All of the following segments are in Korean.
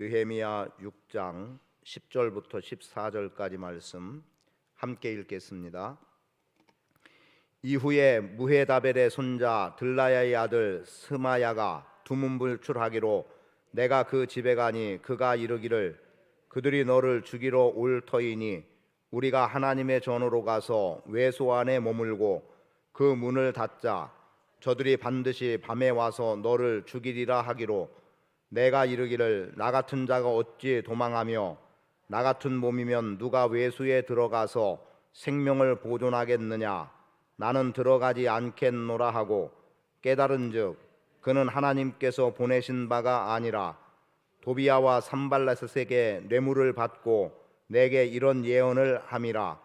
느헤미야 6장 10절부터 14절까지 말씀 함께 읽겠습니다. 이후에 무헤다벨의 손자 들라야의 아들 스마야가 두문불출하기로 내가 그 집에 가니 그가 이르기를 그들이 너를 죽이러 올 터이니 우리가 하나님의 전으로 가서 외소 안에 머물고 그 문을 닫자. 저들이 반드시 밤에 와서 너를 죽이리라 하기로 내가 이르기를 나 같은 자가 어찌 도망하며 나 같은 몸이면 누가 외수에 들어가서 생명을 보존하겠느냐. 나는 들어가지 않겠노라 하고 깨달은즉 그는 하나님께서 보내신 바가 아니라 도비야와 산발라셋에게 뇌물을 받고 내게 이런 예언을 함이라.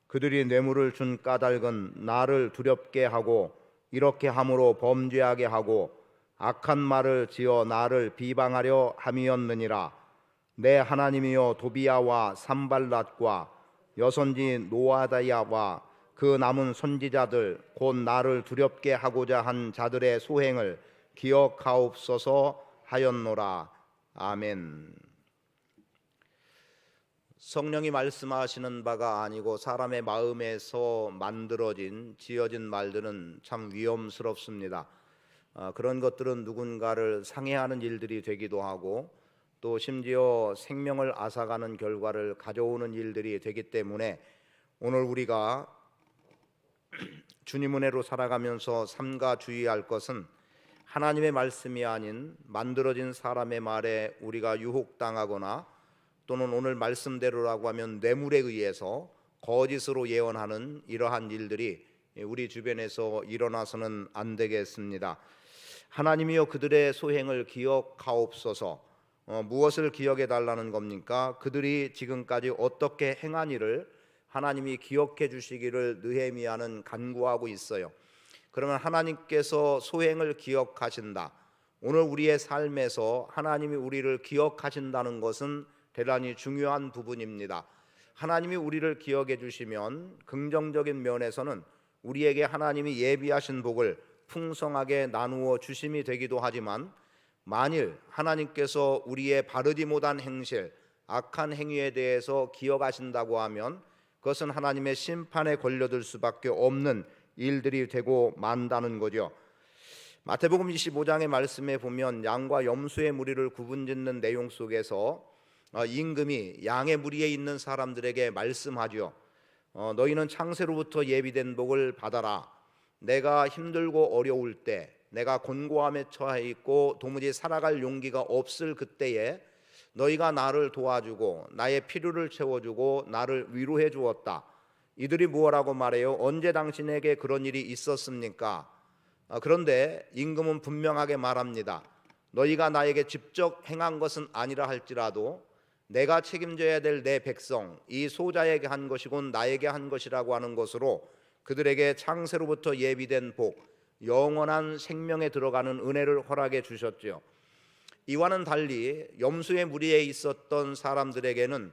그들이 뇌물을 준 까닭은 나를 두렵게 하고 이렇게 함으로 범죄하게 하고 악한 말을 지어 나를 비방하려 함이었느니라. 내 하나님이여 도비야와 산발랏과 여선지 노아다야와 그 남은 선지자들 곧 나를 두렵게 하고자 한 자들의 소행을 기억하옵소서 하였노라. 아멘. 성령이 말씀하시는 바가 아니고 사람의 마음에서 만들어진 지어진 말들은 참 위험스럽습니다. 그런 것들은 누군가를 상해하는 일들이 되기도 하고 또 심지어 생명을 앗아가는 결과를 가져오는 일들이 되기 때문에 오늘 우리가 주님 은혜로 살아가면서 삼가 주의할 것은 하나님의 말씀이 아닌 만들어진 사람의 말에 우리가 유혹당하거나 또는 오늘 말씀대로라고 하면 뇌물에 의해서 거짓으로 예언하는 이러한 일들이 우리 주변에서 일어나서는 안 되겠습니다. 하나님이여 그들의 소행을 기억하옵소서. 무엇을 기억해 달라는 겁니까? 그들이 지금까지 어떻게 행한 일을 하나님이 기억해 주시기를 느헤미야는 간구하고 있어요. 그러면 하나님께서 소행을 기억하신다. 오늘 우리의 삶에서 하나님이 우리를 기억하신다는 것은 대단히 중요한 부분입니다. 하나님이 우리를 기억해 주시면 긍정적인 면에서는 우리에게 하나님이 예비하신 복을 풍성하게 나누어 주심이 되기도 하지만 만일 하나님께서 우리의 바르지 못한 행실, 악한 행위에 대해서 기억하신다고 하면 그것은 하나님의 심판에 걸려들 수밖에 없는 일들이 되고 만다는 거죠. 마태복음 25장의 말씀에 보면 양과 염소의 무리를 구분짓는 내용 속에서 임금이 양의 무리에 있는 사람들에게 말씀하죠. 너희는 창세로부터 예비된 복을 받아라. 내가 힘들고 어려울 때, 내가 곤고함에 처해 있고 도무지 살아갈 용기가 없을 그때에 너희가 나를 도와주고 나의 필요를 채워주고 나를 위로해 주었다. 이들이 무엇라고 말해요? 언제 당신에게 그런 일이 있었습니까? 그런데 임금은 분명하게 말합니다. 너희가 나에게 직접 행한 것은 아니라 할지라도 내가 책임져야 될 내 백성 이 소자에게 한 것이곤 나에게 한 것이라고 하는 것으로 그들에게 창세로부터 예비된 복, 영원한 생명에 들어가는 은혜를 허락해 주셨죠. 이와는 달리 염소의 무리에 있었던 사람들에게는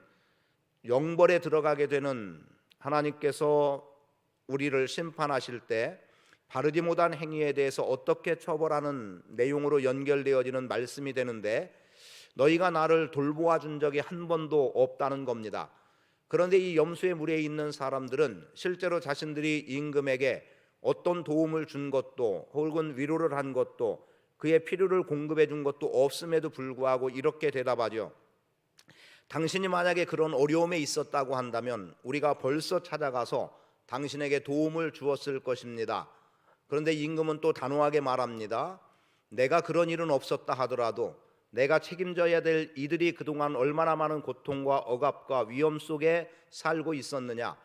영벌에 들어가게 되는 하나님께서 우리를 심판하실 때 바르지 못한 행위에 대해서 어떻게 처벌하는 내용으로 연결되어지는 말씀이 되는데 너희가 나를 돌보아 준 적이 한 번도 없다는 겁니다. 그런데 이 염소의 무리에 있는 사람들은 실제로 자신들이 임금에게 어떤 도움을 준 것도 혹은 위로를 한 것도 그의 필요를 공급해 준 것도 없음에도 불구하고 이렇게 대답하죠. 당신이 만약에 그런 어려움에 있었다고 한다면 우리가 벌써 찾아가서 당신에게 도움을 주었을 것입니다. 그런데 임금은 또 단호하게 말합니다. 내가 그런 일은 없었다 하더라도 내가 책임져야 될 이들이 그동안 얼마나 많은 고통과 억압과 위험 속에 살고 있었느냐.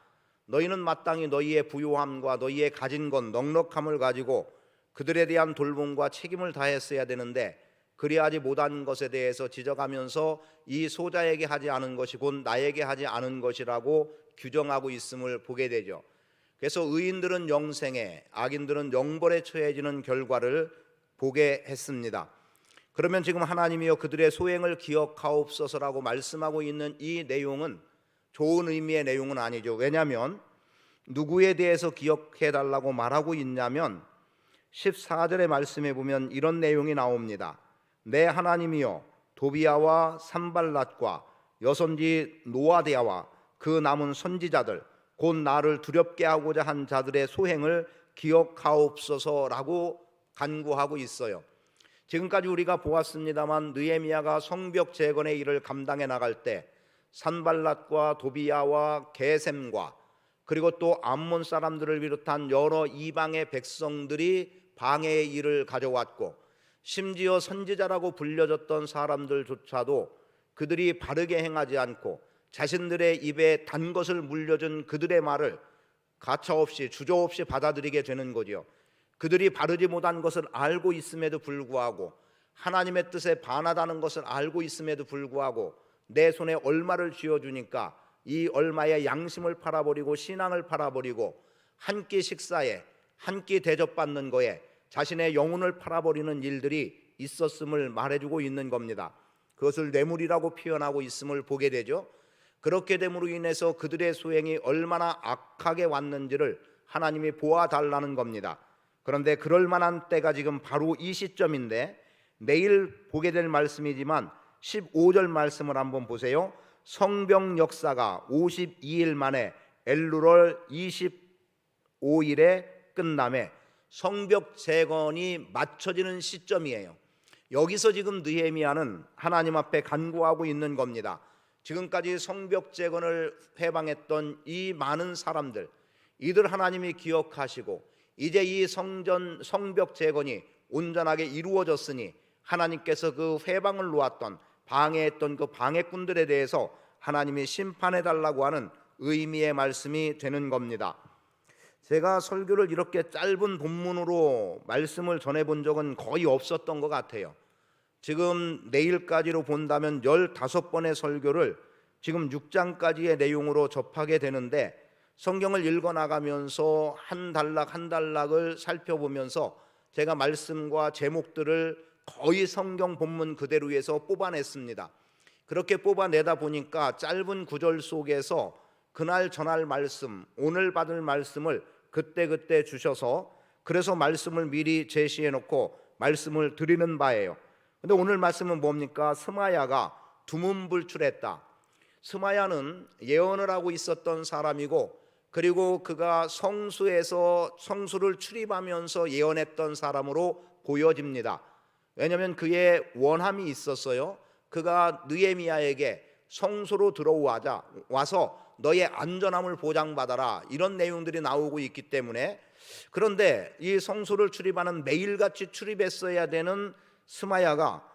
너희는 마땅히 너희의 부요함과 너희의 가진 것 넉넉함을 가지고 그들에 대한 돌봄과 책임을 다했어야 되는데 그리하지 못한 것에 대해서 지적하면서 이 소자에게 하지 않은 것이 곧 나에게 하지 않은 것이라고 규정하고 있음을 보게 되죠. 그래서 의인들은 영생에, 악인들은 영벌에 처해지는 결과를 보게 했습니다. 그러면 지금 하나님이여 그들의 소행을 기억하옵소서라고 말씀하고 있는 이 내용은 좋은 의미의 내용은 아니죠. 왜냐하면 누구에 대해서 기억해 달라고 말하고 있냐면 14절의 말씀에 보면 이런 내용이 나옵니다. 내 하나님이여 도비야와 산발랏과 여선지 노아디아와 그 남은 선지자들 곧 나를 두렵게 하고자 한 자들의 소행을 기억하옵소서라고 간구하고 있어요. 지금까지 우리가 보았습니다만 느헤미야가 성벽 재건의 일을 감당해 나갈 때 산발랏과 도비야와 게셈과 그리고 또 암몬 사람들을 비롯한 여러 이방의 백성들이 방해의 일을 가져왔고, 심지어 선지자라고 불려졌던 사람들조차도 그들이 바르게 행하지 않고 자신들의 입에 단 것을 물려준 그들의 말을 가차없이 주저없이 받아들이게 되는 거지요. 그들이 바르지 못한 것을 알고 있음에도 불구하고, 하나님의 뜻에 반하다는 것을 알고 있음에도 불구하고 내 손에 얼마를 쥐어주니까 이 얼마의 양심을 팔아버리고 신앙을 팔아버리고 한 끼 식사에 한 끼 대접받는 거에 자신의 영혼을 팔아버리는 일들이 있었음을 말해주고 있는 겁니다. 그것을 뇌물이라고 표현하고 있음을 보게 되죠. 그렇게 됨으로 인해서 그들의 소행이 얼마나 악하게 왔는지를 하나님이 보아달라는 겁니다. 그런데 그럴 만한 때가 지금 바로 이 시점인데, 내일 보게 될 말씀이지만 15절 말씀을 한번 보세요. 성벽 역사가 52일 만에 엘루월 25일에 끝남에 성벽 재건이 맞춰지는 시점이에요. 여기서 지금 느헤미야는 하나님 앞에 간구하고 있는 겁니다. 지금까지 성벽 재건을 해방했던 이 많은 사람들, 이들 하나님이 기억하시고 이제 이 성벽 재건이 온전하게 이루어졌으니 하나님께서 그 회방을 놓았던 방해했던 그 방해꾼들에 대해서 하나님이 심판해 달라고 하는 의미의 말씀이 되는 겁니다. 제가 설교를 이렇게 짧은 본문으로 말씀을 전해본 적은 거의 없었던 것 같아요. 지금 내일까지로 본다면 15번의 설교를 지금 6장까지의 내용으로 접하게 되는데, 성경을 읽어나가면서 한 단락 한 단락을 살펴보면서 제가 말씀과 제목들을 거의 성경 본문 그대로에서 뽑아냈습니다. 그렇게 뽑아내다 보니까 짧은 구절 속에서 그날 전할 말씀, 오늘 받을 말씀을 그때그때 주셔서, 그래서 말씀을 미리 제시해 놓고 말씀을 드리는 바예요. 근데 오늘 말씀은 뭡니까? 스마야가 두문불출했다. 스마야는 예언을 하고 있었던 사람이고, 그리고 그가 성수를 출입하면서 예언했던 사람으로 보여집니다. 왜냐하면 그의 원함이 있었어요. 그가 느헤미야에게 성소로 와서 너의 안전함을 보장받아라, 이런 내용들이 나오고 있기 때문에. 그런데 이 성소를 출입하는 매일같이 출입했어야 되는 스마야가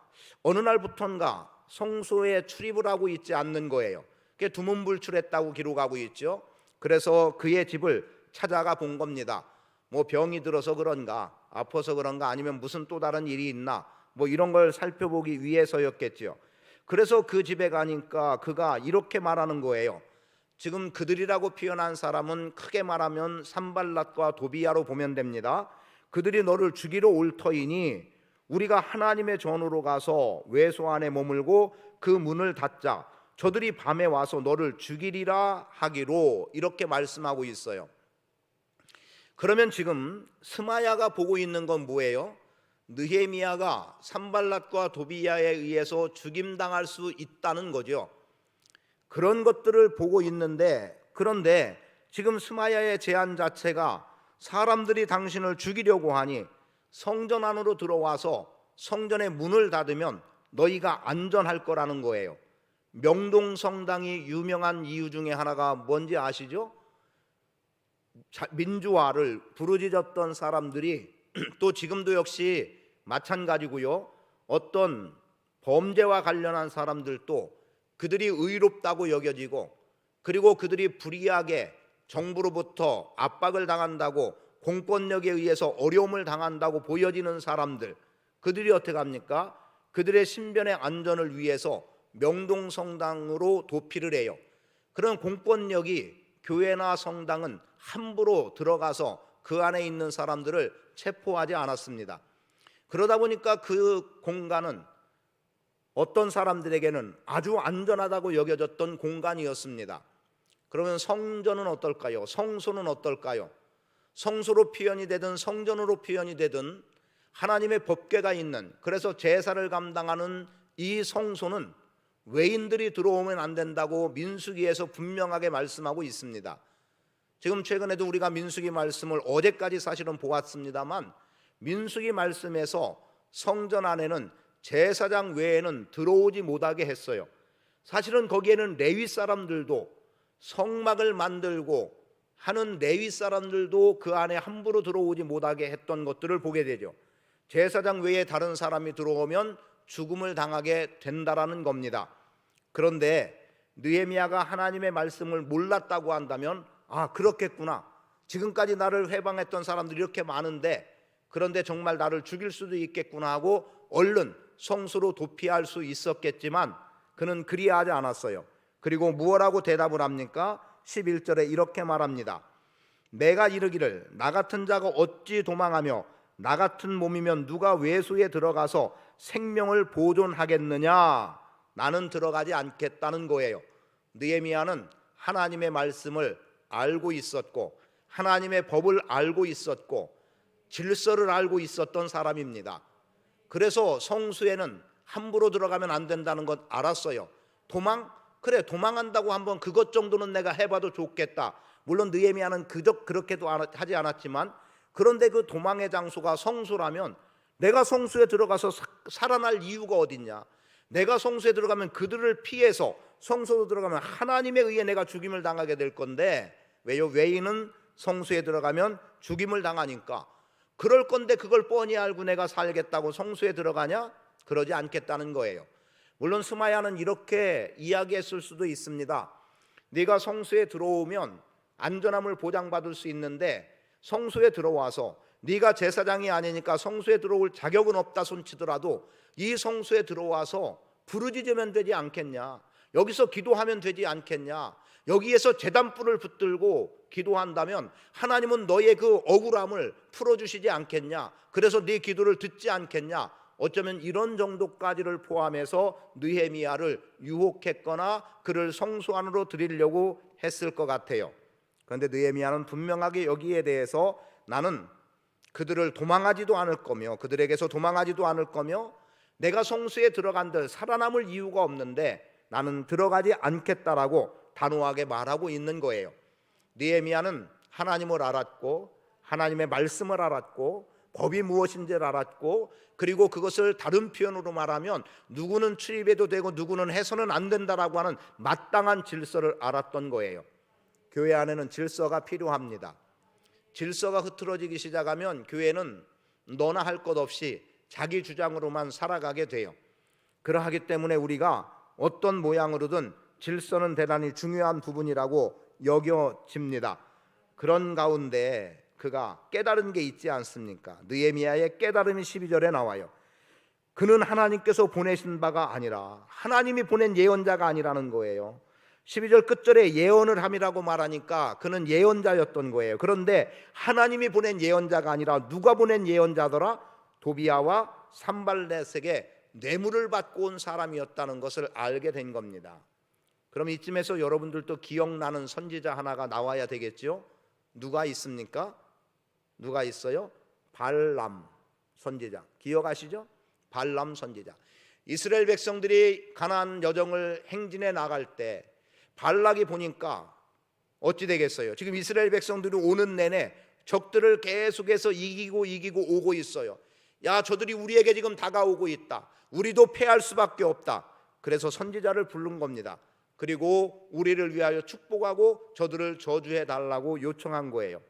어느 날부턴가 성소에 출입을 하고 있지 않는 거예요. 그게 두문불출했다고 기록하고 있죠. 그래서 그의 집을 찾아가 본 겁니다. 뭐 병이 들어서 그런가, 아파서 그런가, 아니면 무슨 또 다른 일이 있나, 뭐 이런 걸 살펴보기 위해서였겠지요. 그래서 그 집에 가니까 그가 이렇게 말하는 거예요. 지금 그들이라고 표현한 사람은 크게 말하면 산발랏과 도비야로 보면 됩니다. 그들이 너를 죽이러 올 터이니 우리가 하나님의 전으로 가서 외소 안에 머물고 그 문을 닫자. 저들이 밤에 와서 너를 죽이리라 하기로, 이렇게 말씀하고 있어요. 그러면 지금 스마야가 보고 있는 건 뭐예요? 느헤미야가 산발랏과 도비야에 의해서 죽임당할 수 있다는 거죠. 그런 것들을 보고 있는데, 그런데 지금 스마야의 제안 자체가 사람들이 당신을 죽이려고 하니 성전 안으로 들어와서 성전의 문을 닫으면 너희가 안전할 거라는 거예요. 명동성당이 유명한 이유 중에 하나가 뭔지 아시죠? 민주화를 부르짖었던 사람들이 또 지금도 역시 마찬가지고요. 어떤 범죄와 관련한 사람들도 그들이 의롭다고 여겨지고, 그리고 그들이 불의하게 정부로부터 압박을 당한다고, 공권력에 의해서 어려움을 당한다고 보여지는 사람들, 그들이 어떻게 합니까? 그들의 신변의 안전을 위해서 명동성당으로 도피를 해요. 그런 공권력이 교회나 성당은 함부로 들어가서 그 안에 있는 사람들을 체포하지 않았습니다. 그러다 보니까 그 공간은 어떤 사람들에게는 아주 안전하다고 여겨졌던 공간이었습니다. 그러면 성전은 어떨까요? 성소는 어떨까요? 성소로 표현이 되든 성전으로 표현이 되든 하나님의 법궤가 있는, 그래서 제사를 감당하는 이 성소는 외인들이 들어오면 안 된다고 민수기에서 분명하게 말씀하고 있습니다. 지금 최근에도 우리가 민수기 말씀을 어제까지 사실은 보았습니다만, 민수기 말씀에서 성전 안에는 제사장 외에는 들어오지 못하게 했어요. 사실은 거기에는 레위 사람들도, 성막을 만들고 하는 레위 사람들도 그 안에 함부로 들어오지 못하게 했던 것들을 보게 되죠. 제사장 외에 다른 사람이 들어오면 죽음을 당하게 된다라는 겁니다. 그런데 느헤미야가 하나님의 말씀을 몰랐다고 한다면, 아, 그렇겠구나, 지금까지 나를 회방했던 사람들이 이렇게 많은데 그런데 정말 나를 죽일 수도 있겠구나 하고 얼른 성소로 도피할 수 있었겠지만 그는 그리하지 않았어요. 그리고 무엇라고 대답을 합니까? 11절에 이렇게 말합니다. 내가 이르기를 나 같은 자가 어찌 도망하며 나 같은 몸이면 누가 외소에 들어가서 생명을 보존하겠느냐? 나는 들어가지 않겠다는 거예요. 느헤미야는 하나님의 말씀을 알고 있었고 하나님의 법을 알고 있었고 질서를 알고 있었던 사람입니다. 그래서 성수에는 함부로 들어가면 안 된다는 것 알았어요. 그래, 도망한다고 한번 그것 정도는 내가 해봐도 좋겠다. 물론 느헤미야는 그렇게도 하지 않았지만, 그런데 그 도망의 장소가 성수라면 내가 성수에 들어가서 살아날 이유가 어딨냐? 내가 성수에 들어가면 그들을 피해서 성소로 들어가면 하나님에 의해 내가 죽임을 당하게 될 건데, 왜요? 외인은 성수에 들어가면 죽임을 당하니까. 그럴 건데 그걸 뻔히 알고 내가 살겠다고 성수에 들어가냐? 그러지 않겠다는 거예요. 물론 스마야는 이렇게 이야기했을 수도 있습니다. 네가 성수에 들어오면 안전함을 보장받을 수 있는데 성수에 들어와서 네가 제사장이 아니니까 성수에 들어올 자격은 없다 손치더라도 이 성수에 들어와서 부르짖으면 되지 않겠냐? 여기서 기도하면 되지 않겠냐? 여기에서 제단불을 붙들고 기도한다면 하나님은 너의 그 억울함을 풀어주시지 않겠냐? 그래서 네 기도를 듣지 않겠냐? 어쩌면 이런 정도까지를 포함해서 느헤미야를 유혹했거나 그를 성소 안으로 들이려고 했을 것 같아요. 그런데 느헤미야는 분명하게 여기에 대해서 나는 그들을 도망하지도 않을 거며 그들에게서 도망하지도 않을 거며 내가 성수에 들어간들 살아남을 이유가 없는데 나는 들어가지 않겠다라고 단호하게 말하고 있는 거예요. 느헤미야는 하나님을 알았고 하나님의 말씀을 알았고 법이 무엇인지를 알았고, 그리고 그것을 다른 표현으로 말하면 누구는 출입해도 되고 누구는 해서는 안 된다라고 하는 마땅한 질서를 알았던 거예요. 교회 안에는 질서가 필요합니다. 질서가 흐트러지기 시작하면 교회는 너나 할 것 없이 자기 주장으로만 살아가게 돼요. 그러하기 때문에 우리가 어떤 모양으로든 질서는 대단히 중요한 부분이라고 여겨집니다. 그런 가운데 그가 깨달은 게 있지 않습니까? 느헤미야의 깨달음이 12절에 나와요. 그는 하나님께서 보내신 바가 아니라 하나님이 보낸 예언자가 아니라는 거예요. 12절 끝절에 예언을 함이라고 말하니까 그는 예언자였던 거예요. 그런데 하나님이 보낸 예언자가 아니라 누가 보낸 예언자더라? 도비야와 산발렛에게 뇌물을 받고 온 사람이었다는 것을 알게 된 겁니다. 그럼 이쯤에서 여러분들도 기억나는 선지자 하나가 나와야 되겠죠? 누가 있습니까? 누가 있어요? 발람 선지자. 기억하시죠? 발람 선지자. 이스라엘 백성들이 가나안 여정을 행진해 나갈 때 발락이 보니까 어찌 되겠어요? 지금 이스라엘 백성들이 오는 내내 적들을 계속해서 이기고 오고 있어요. 야, 저들이 우리에게 지금 다가오고 있다. 우리도 패할 수밖에 없다. 그래서 선지자를 부른 겁니다. 그리고 우리를 위하여 축복하고 저들을 저주해 달라고 요청한 거예요.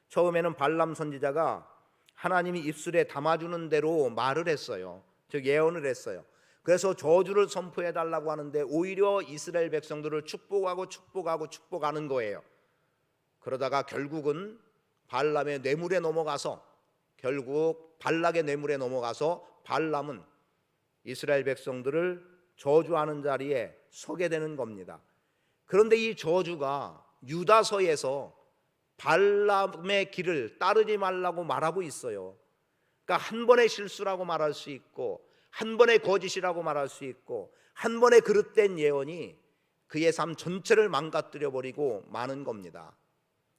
처음에는 발람 선지자가 하나님이 입술에 담아주는 대로 말을 했어요. 즉 예언을 했어요. 그래서 저주를 선포해 달라고 하는데 오히려 이스라엘 백성들을 축복하는 거예요. 그러다가 결국은 발락의 뇌물에 넘어가서 발람은 이스라엘 백성들을 저주하는 자리에 서게 되는 겁니다. 그런데 이 저주가 유다서에서 발람의 길을 따르지 말라고 말하고 있어요. 그러니까 한 번의 실수라고 말할 수 있고 한 번의 거짓이라고 말할 수 있고 한 번의 그릇된 예언이 그의 삶 전체를 망가뜨려 버리고 마는 겁니다.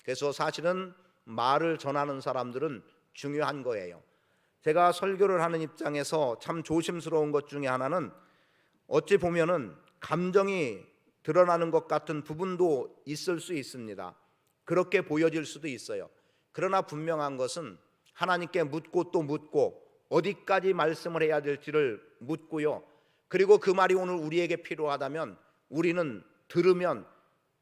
그래서 사실은 말을 전하는 사람들은 중요한 거예요. 제가 설교를 하는 입장에서 참 조심스러운 것 중에 하나는 어찌 보면은 감정이 드러나는 것 같은 부분도 있을 수 있습니다. 그렇게 보여질 수도 있어요. 그러나 분명한 것은 하나님께 묻고 또 묻고 어디까지 말씀을 해야 될지를 묻고요. 그리고 그 말이 오늘 우리에게 필요하다면 우리는 들으면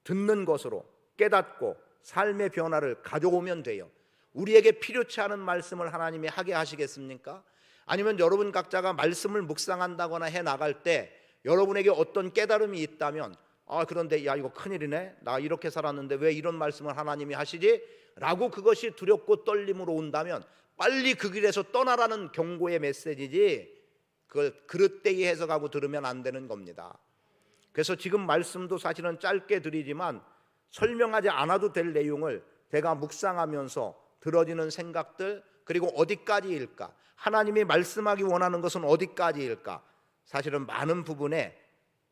듣는 것으로 깨닫고 삶의 변화를 가져오면 돼요. 우리에게 필요치 않은 말씀을 하나님이 하게 하시겠습니까? 아니면 여러분 각자가 말씀을 묵상한다거나 해 나갈 때 여러분에게 어떤 깨달음이 있다면 그런데 야 이거 큰일이네, 나 이렇게 살았는데 왜 이런 말씀을 하나님이 하시지? 라고 그것이 두렵고 떨림으로 온다면 빨리 그 길에서 떠나라는 경고의 메시지지, 그걸 그릇되게 해석하고 들으면 안 되는 겁니다. 그래서 지금 말씀도 사실은 짧게 드리지만 설명하지 않아도 될 내용을 제가 묵상하면서 들어지는 생각들, 그리고 어디까지일까, 하나님이 말씀하기 원하는 것은 어디까지일까, 사실은 많은 부분에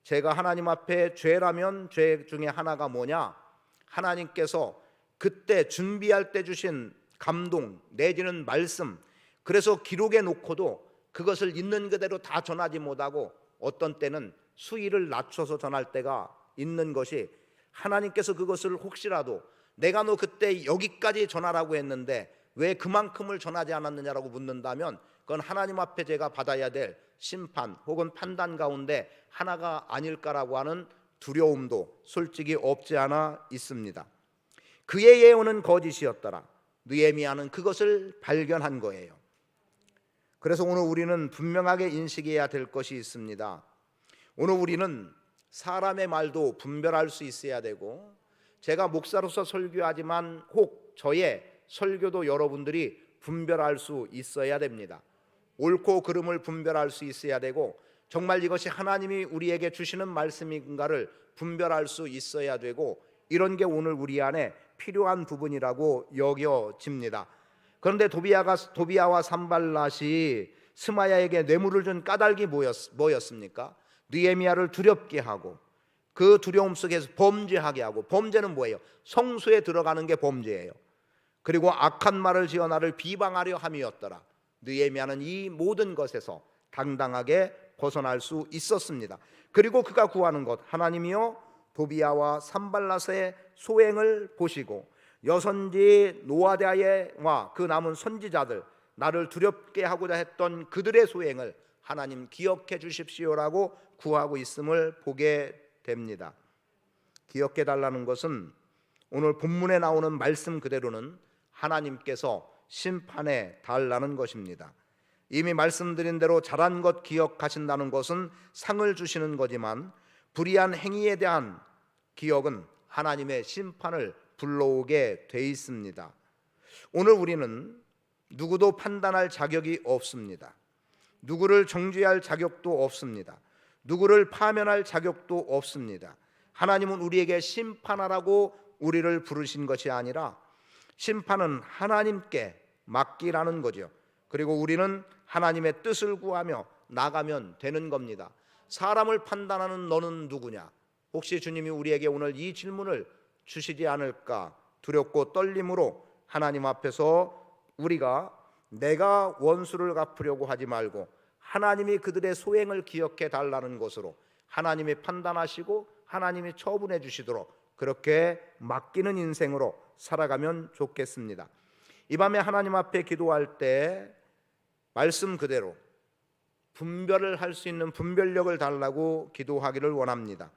제가 하나님 앞에 죄라면 죄 중에 하나가 뭐냐, 하나님께서 그때 준비할 때 주신 감동 내지는 말씀, 그래서 기록해 놓고도 그것을 있는 그대로 다 전하지 못하고 어떤 때는 수위를 낮춰서 전할 때가 있는 것이, 하나님께서 그것을 혹시라도 내가 너 그때 여기까지 전하라고 했는데 왜 그만큼을 전하지 않았느냐라고 묻는다면 그건 하나님 앞에 제가 받아야 될 심판 혹은 판단 가운데 하나가 아닐까라고 하는 두려움도 솔직히 없지 않아 있습니다. 그의 예언은 거짓이었더라. 느헤미야는 그것을 발견한 거예요. 그래서 오늘 우리는 분명하게 인식해야 될 것이 있습니다. 오늘 우리는 사람의 말도 분별할 수 있어야 되고, 제가 목사로서 설교하지만 혹 저의 설교도 여러분들이 분별할 수 있어야 됩니다. 옳고 그름을 분별할 수 있어야 되고, 정말 이것이 하나님이 우리에게 주시는 말씀인가를 분별할 수 있어야 되고, 이런 게 오늘 우리 안에 필요한 부분이라고 여겨집니다. 그런데 도비야와 산발랏이 스마야에게 뇌물을 준 까닭이 뭐였습니까? 느헤미야를 두렵게 하고 그 두려움 속에서 범죄하게 하고, 범죄는 뭐예요? 성소에 들어가는 게 범죄예요. 그리고 악한 말을 지어 나를 비방하려 함이었더라. 느헤미야는 이 모든 것에서 당당하게 벗어날 수 있었습니다. 그리고 그가 구하는 것, 하나님이여 도비야와 산발랏의 소행을 보시고 여선지 노아디아와 그 남은 선지자들, 나를 두렵게 하고자 했던 그들의 소행을 하나님 기억해 주십시오라고 구하고 있음을 보게 됩니다. 기억해 달라는 것은 오늘 본문에 나오는 말씀 그대로는 하나님께서 심판해 달라는 것입니다. 이미 말씀드린 대로 잘한 것 기억하신다는 것은 상을 주시는 거지만, 불의한 행위에 대한 기억은 하나님의 심판을 불러오게 돼 있습니다. 오늘 우리는 누구도 판단할 자격이 없습니다. 누구를 정죄할 자격도 없습니다. 누구를 파면할 자격도 없습니다. 하나님은 우리에게 심판하라고 우리를 부르신 것이 아니라 심판은 하나님께 맡기라는 거죠. 그리고 우리는 하나님의 뜻을 구하며 나가면 되는 겁니다. 사람을 판단하는 너는 누구냐? 혹시 주님이 우리에게 오늘 이 질문을 주시지 않을까 두렵고 떨림으로 하나님 앞에서 우리가 내가 원수를 갚으려고 하지 말고 하나님이 그들의 소행을 기억해 달라는 것으로 하나님이 판단하시고 하나님이 처분해 주시도록 그렇게 맡기는 인생으로 살아가면 좋겠습니다. 이 밤에 하나님 앞에 기도할 때 말씀 그대로 분별을 할 수 있는 분별력을 달라고 기도하기를 원합니다.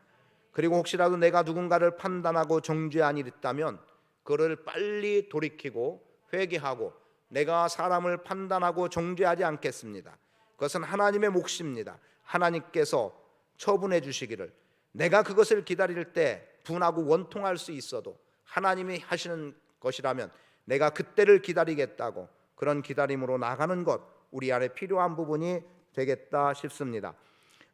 그리고 혹시라도 내가 누군가를 판단하고 정죄한 일이 있다면 그를 빨리 돌이키고 회개하고, 내가 사람을 판단하고 정죄하지 않겠습니다. 그것은 하나님의 몫입니다. 하나님께서 처분해 주시기를, 내가 그것을 기다릴 때 분하고 원통할 수 있어도 하나님이 하시는 것이라면 내가 그때를 기다리겠다고, 그런 기다림으로 나가는 것, 우리 안에 필요한 부분이 되겠다 싶습니다.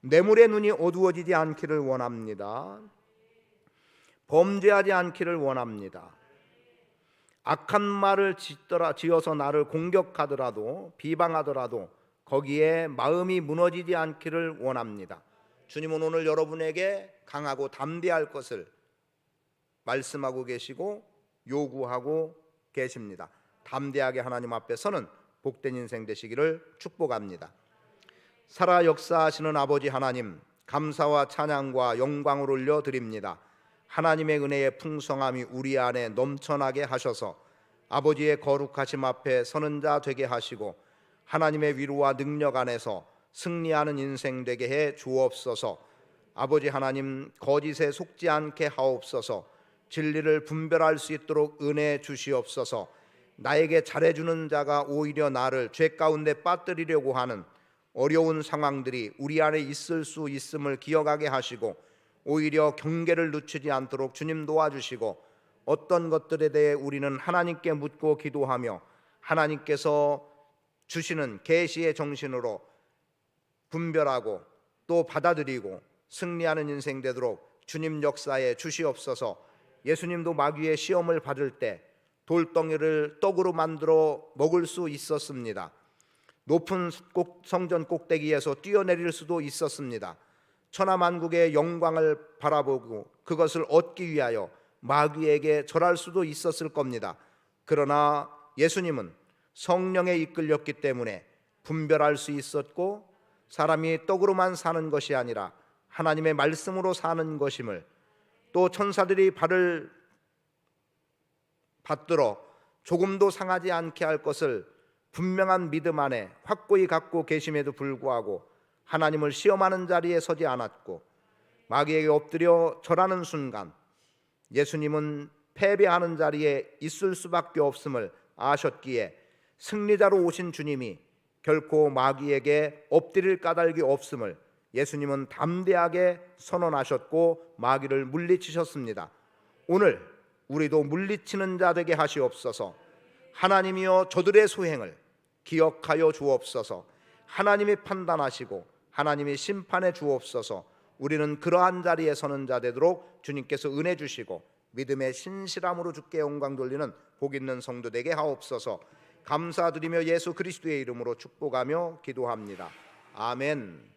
뇌물의 눈이 어두워지지 않기를 원합니다. 범죄하지 않기를 원합니다. 악한 말을 지어서 나를 공격하더라도 비방하더라도 거기에 마음이 무너지지 않기를 원합니다. 주님은 오늘 여러분에게 강하고 담대할 것을 말씀하고 계시고 요구하고 계십니다. 담대하게 하나님 앞에 서는 복된 인생 되시기를 축복합니다. 살아 역사하시는 아버지 하나님, 감사와 찬양과 영광을 올려드립니다. 하나님의 은혜의 풍성함이 우리 안에 넘쳐나게 하셔서 아버지의 거룩하심 앞에 서는 자 되게 하시고 하나님의 위로와 능력 안에서 승리하는 인생 되게 해 주옵소서. 아버지 하나님, 거짓에 속지 않게 하옵소서. 진리를 분별할 수 있도록 은혜 주시옵소서. 나에게 잘해주는 자가 오히려 나를 죄 가운데 빠뜨리려고 하는 어려운 상황들이 우리 안에 있을 수 있음을 기억하게 하시고 오히려 경계를 늦추지 않도록 주님 도와주시고 어떤 것들에 대해 우리는 하나님께 묻고 기도하며 하나님께서 주시는 계시의 정신으로 분별하고 또 받아들이고 승리하는 인생 되도록 주님 역사에 주시옵소서. 예수님도 마귀의 시험을 받을 때 돌덩이를 떡으로 만들어 먹을 수 있었습니다. 높은 성전 꼭대기에서 뛰어내릴 수도 있었습니다. 천하만국의 영광을 바라보고 그것을 얻기 위하여 마귀에게 절할 수도 있었을 겁니다. 그러나 예수님은 성령에 이끌렸기 때문에 분별할 수 있었고 사람이 떡으로만 사는 것이 아니라 하나님의 말씀으로 사는 것임을, 또 천사들이 발을 받들어 조금도 상하지 않게 할 것을 분명한 믿음 안에 확고히 갖고 계심에도 불구하고 하나님을 시험하는 자리에 서지 않았고 마귀에게 엎드려 절하는 순간 예수님은 패배하는 자리에 있을 수밖에 없음을 아셨기에 승리자로 오신 주님이 결코 마귀에게 엎드릴 까닭이 없음을 예수님은 담대하게 선언하셨고 마귀를 물리치셨습니다. 오늘 우리도 물리치는 자 되게 하시옵소서. 하나님이여 저들의 소행을 기억하여 주옵소서. 하나님이 판단하시고 하나님이 심판해 주옵소서. 우리는 그러한 자리에 서는 자 되도록 주님께서 은혜 주시고 믿음의 신실함으로 주께 영광 돌리는 복 있는 성도 되게 하옵소서. 감사드리며 예수 그리스도의 이름으로 축복하며 기도합니다. 아멘.